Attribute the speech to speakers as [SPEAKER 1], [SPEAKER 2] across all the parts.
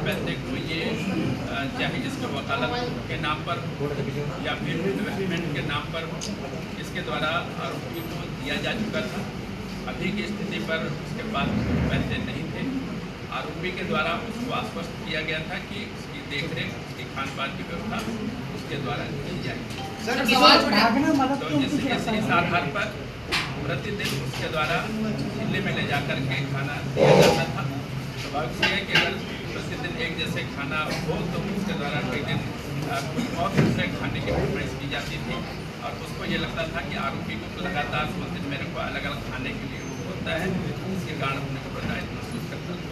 [SPEAKER 1] वैसे को ये चाहे इसके वकालत के नाम पर या फिर इन्वेस्टमेंट के नाम पर इसके द्वारा आरोपी को दिया जा चुका था। अभी की स्थिति पर उसके पास पैसे नहीं थे। आरोपी के द्वारा उसको आश्वस्त किया गया था कि उसकी देखरेख, उसकी खान पान की व्यवस्था उसके द्वारा की जाएगी। तो इस आधार पर प्रतिदिन उसके द्वारा जिले में ले जाकर के खाना दिया जाता था। स्वाभाविक से है कि अगर प्रतिदिन एक जैसे खाना हो तो उसके द्वारा कई दिन कोई और दूसरे खाने की फरमाइश की जाती थी और उसको ये लगता था कि आरोपी को लगातार प्रतिदिन मेरे को अलग अलग खाने के लिए होता है, इसके कारण अपने को प्रताड़ित महसूस करता था।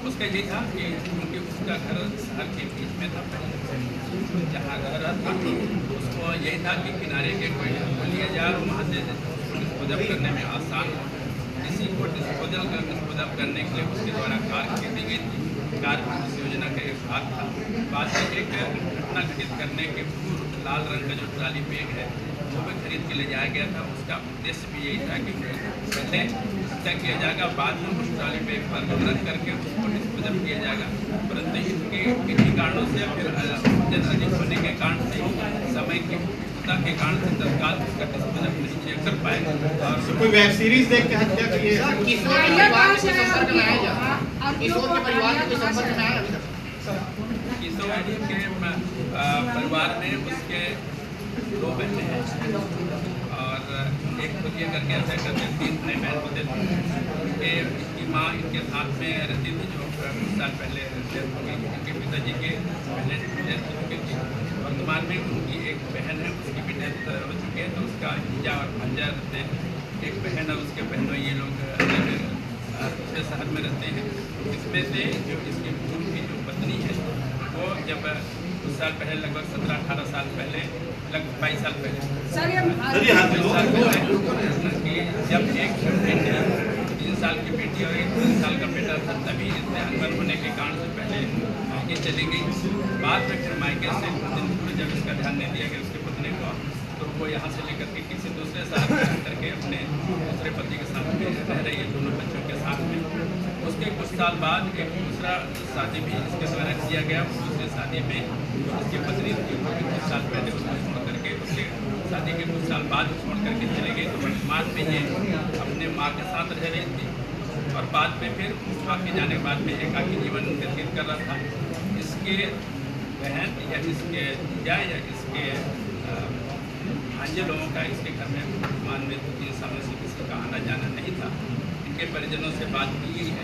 [SPEAKER 1] उसका ये था कि क्योंकि उसका घर शहर के बीच में था, जहाँ घर था उसको यही था कि किनारे के कोई को लिया जाए और वहाँ से डिस्पोजल करने में आसान हो। इसी को डिस्पोजल करने के लिए उसके द्वारा कार खरीदी गई थी। कार इस योजना का एक भाग था। बाद में एक घटना घटित करने के पूर्व लाल रंग का जो ट्राली बैग है वो भी खरीद के ले जाया गया था। उसका उद्देश्य भी यही था कि पहले हत्या किया जाएगा, बाद में उस ट्राली बैग पर रख करके उसको डिस्पोजल किया जाएगा। परंतु इसके किसी कारणों से फिर जन अधिक होने के कारण से समय की के कारण से तत्काल उसका डिस्पोजल नहीं कर पाए। और
[SPEAKER 2] कोई वेब सीरीज देख के हत्या की है।
[SPEAKER 1] किशोर के परिवार में उसके 2 बहनें हैं और एक खुद ये करके ऐसा करते 3 नए बहन होते थे। इनकी माँ इनके साथ में रहती थी जो कुछ साल पहले डेथ हो गई। इनके पिताजी के पहले डेथ हो चुकी थी। वर्तमान में उनकी एक बहन है, उसकी भी डेथ हो चुकी है। तो उसका जीजा और भांजा रहते हैं। एक बहन और उसके बहनों ये लोग दूसरे शहर में रहते हैं। इसमें से जो इसकी पूर्व की जो पत्नी है वो जब कुछ साल पहले लगभग 17-18 साल पहले लगभग 22 साल पहले जब एक बेटी 3 साल की बेटी और एक 3 साल का बेटा था तभी इसने अनबन होने के कारण से पहले मायके चली गई। बाद में फिर मायके से दिन जब इसका ध्यान नहीं दिया गया उसके पत्नी को तो वो यहाँ से लेकर के किसी दूसरे शहर में करके अपने दूसरे पति के साथ में रह रही है, दोनों बच्चों के साथ में। उसके कुछ साल बाद एक दूसरा शादी भी इसके द्वारा किया गया। दूसरे शादी में उसकी पत्नी थी वो भी कुछ साल पहले उसको छोड़ करके उसके शादी के कुछ साल बाद छोड़ करके चले गए। तो वर्तमान में ये अपने माँ के साथ रह रही थी और बाद में फिर माँ के जाने के बाद में एकाकी जीवन व्यतीत कर रहा था। इसके बहन या इसके जीजा या इसके भांजे लोगों का इसके घर में वर्तमान में 3 सालों से किसी का आना जाना नहीं था। इनके परिजनों से बात की गई है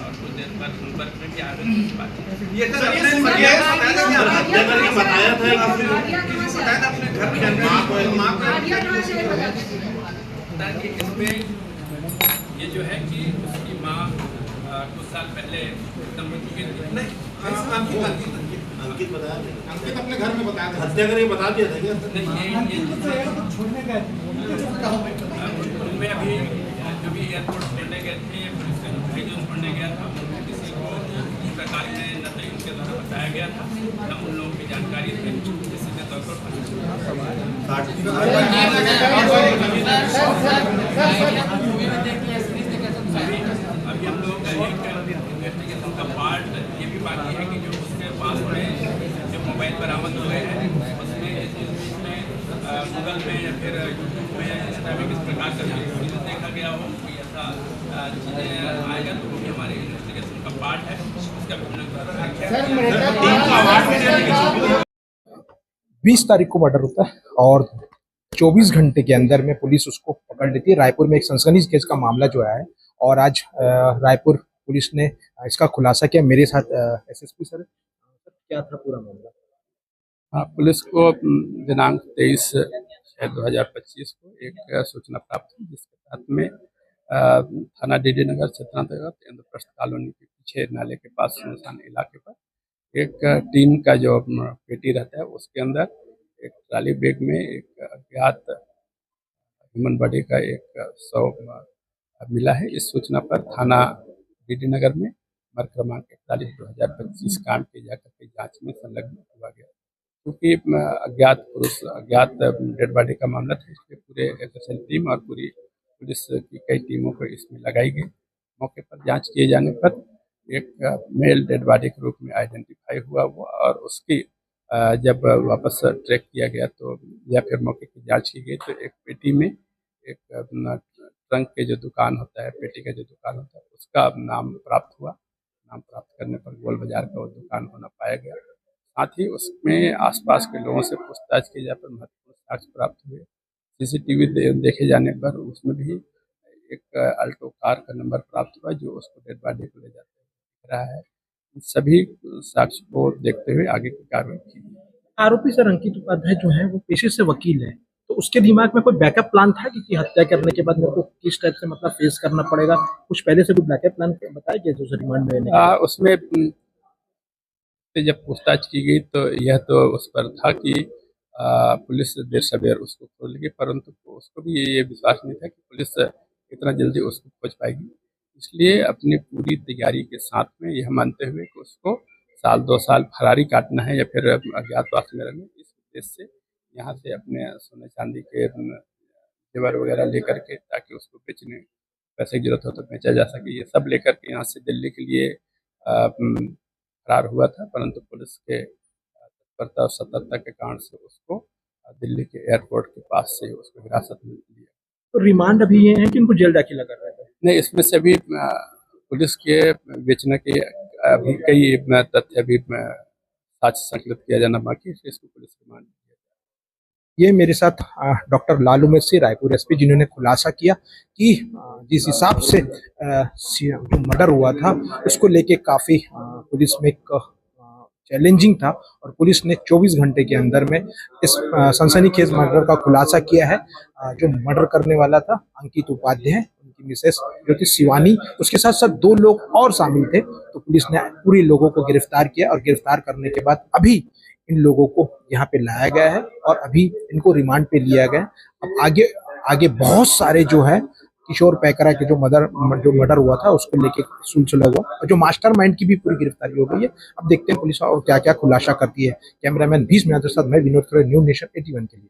[SPEAKER 1] और कुछ देर बाद संपर्क में भी आगे बात की। ये सर आपने बताया था कि इसमें ये जो है कि उसकी माँ कुछ साल पहले खत्म हो चुकी थी।
[SPEAKER 2] अंकित बताया, अंकित अपने घर में बताया था, हत्या करके बता दिया था क्या?
[SPEAKER 1] नहीं, ये छोड़ने गए उनमें अभी जो भी एयरपोर्ट छोड़ने गए थे पुलिस से जो छोड़ने गया था किसी को इस प्रकार में न तो उनके द्वारा बताया गया था न उन लोगों की जानकारी थी जिसके तौर पर अभी हम लोग एक इन्वेस्टिगेशन का पार्ट ये भी बाकी है कि जो उसके पास में जो मोबाइल बरामद हुए हैं उसमें गूगल में या फिर यूट्यूब में इंस्टा में किस प्रकार का वीडियो देखा गया हो कोई ऐसा चीज़ें आएगा तो वो भी हमारे इन्वेस्टिगेशन का पार्ट है। उसका भी
[SPEAKER 3] 20 तारीख को मर्डर होता है और 24 घंटे के अंदर में पुलिस उसको पकड़ लेती है। रायपुर में एक सनसनीखेज केस का मामला जो है और आज रायपुर पुलिस ने इसका खुलासा किया। मेरे साथ एसएसपी सर, क्या था पूरा मामला?
[SPEAKER 4] पुलिस को दिनांक 23/6/2025 को एक सूचना प्राप्त हुई जिसके तहत में थाना डीडी नगर क्षेत्र अंतर्गत इंद्रप्रस्थ कॉलोनी के पीछे नाले के पास सुनसान इलाके पर एक टीन का जो पेटी रहता है उसके अंदर एक ट्राली बैग में एक अज्ञात ह्यूमन बॉडी का एक शव मिला है। इस सूचना पर थाना डीडी नगर में मर क्रमांक 41/2025 कांड किए जाकर के जांच में संलग्न हुआ गया। क्योंकि अज्ञात पुरुष अज्ञात डेड बॉडी का मामला था इसलिए पूरे एफएसएल टीम और पूरी पुलिस की कई टीमों को इसमें लगाई गई। मौके पर जांच किए जाने पर एक मेल डेड बॉडी के रूप में आइडेंटिफाई हुआ वो, और उसकी जब वापस ट्रैक किया गया तो या फिर मौके की जांच की गई तो एक पेटी में एक ट्रंक के जो दुकान होता है, पेटी का जो दुकान होता है, उसका नाम प्राप्त हुआ। नाम प्राप्त करने पर गोल बाजार का वो दुकान होना पाया गया। साथ ही उसमें आसपास के लोगों से पूछताछ की जाने पर महत्वपूर्ण साक्ष्य प्राप्त हुए। सीसीटीवी देखे जाने पर उसमें भी एक अल्टो कार का नंबर प्राप्त हुआ जो उसको डेड बॉडी को ले जाते हुए दिख रहा है। इन सभी साक्ष्य को देखते हुए आगे की कार्रवाई की गई।
[SPEAKER 3] आरोपी सर अंकित उपाध्याय जो है वो पेशे से वकील है, तो उसके दिमाग में कोई बैकअप प्लान था कि हत्या करने के बाद मेरे को किस टाइप से मतलब फेस करना पड़ेगा, कुछ पहले से कोई बैकअप प्लान बताया गया जो रिमांड में
[SPEAKER 4] उसमें जब पूछताछ की गई तो यह तो उस पर था कि पुलिस देर सवेर उसको खोज लेगी, परंतु उसको भी ये विश्वास नहीं था कि पुलिस इतना जल्दी उसको खोज पाएगी। इसलिए अपनी पूरी तैयारी के साथ में यह मानते हुए कि उसको साल 2 साल फरारी काटना है या फिर अज्ञातवास में रहना, इस उद्देश्य से यहाँ से अपने सोने चांदी के जेवर वगैरह लेकर के, ताकि उसको बेचने पैसे की जरूरत हो तो बेचा जा सके, ये सब लेकर के यहाँ से दिल्ली के लिए फरार हुआ था। परंतु पुलिस के तत्परता और सतर्कता के कारण से उसको दिल्ली के एयरपोर्ट के पास से उसको हिरासत में लिया।
[SPEAKER 3] तो रिमांड अभी ये है कि इनको जेल दाखिला कर रहे थे?
[SPEAKER 4] नहीं, इसमें से अभी पुलिस के बेचने के अभी कई तथ्य अभी साक्ष्य संकलित किया जाना बाकी है, इसको पुलिस रिमांड दिया।
[SPEAKER 3] ये मेरे साथ डॉक्टर लालू मेसी रायपुर एसपी, जिन्होंने खुलासा किया कि जिस हिसाब से जो मर्डर हुआ था उसको लेके काफ़ी पुलिस में एक चैलेंजिंग था, और पुलिस ने 24 घंटे के अंदर में इस सनसनीखेज मर्डर का खुलासा किया है। जो मर्डर करने वाला था अंकित उपाध्याय, उनकी मिसेस जो थी शिवानी, उसके साथ साथ 2 लोग और शामिल थे। तो पुलिस ने पूरे लोगों को गिरफ्तार किया, और गिरफ्तार करने के बाद अभी इन लोगों को यहाँ पे लाया गया है और अभी इनको रिमांड पे लिया गया है। अब आगे बहुत सारे जो है किशोर पैकरा के जो मर्डर हुआ था उसको लेके सुलझा हुआ, और जो मास्टरमाइंड की भी पूरी गिरफ्तारी हो गई है। अब देखते हैं पुलिस और क्या क्या खुलासा करती है। कैमरामैन 20 मिनट के साथ मैं विनोद, न्यू नेशन 81 के लिए।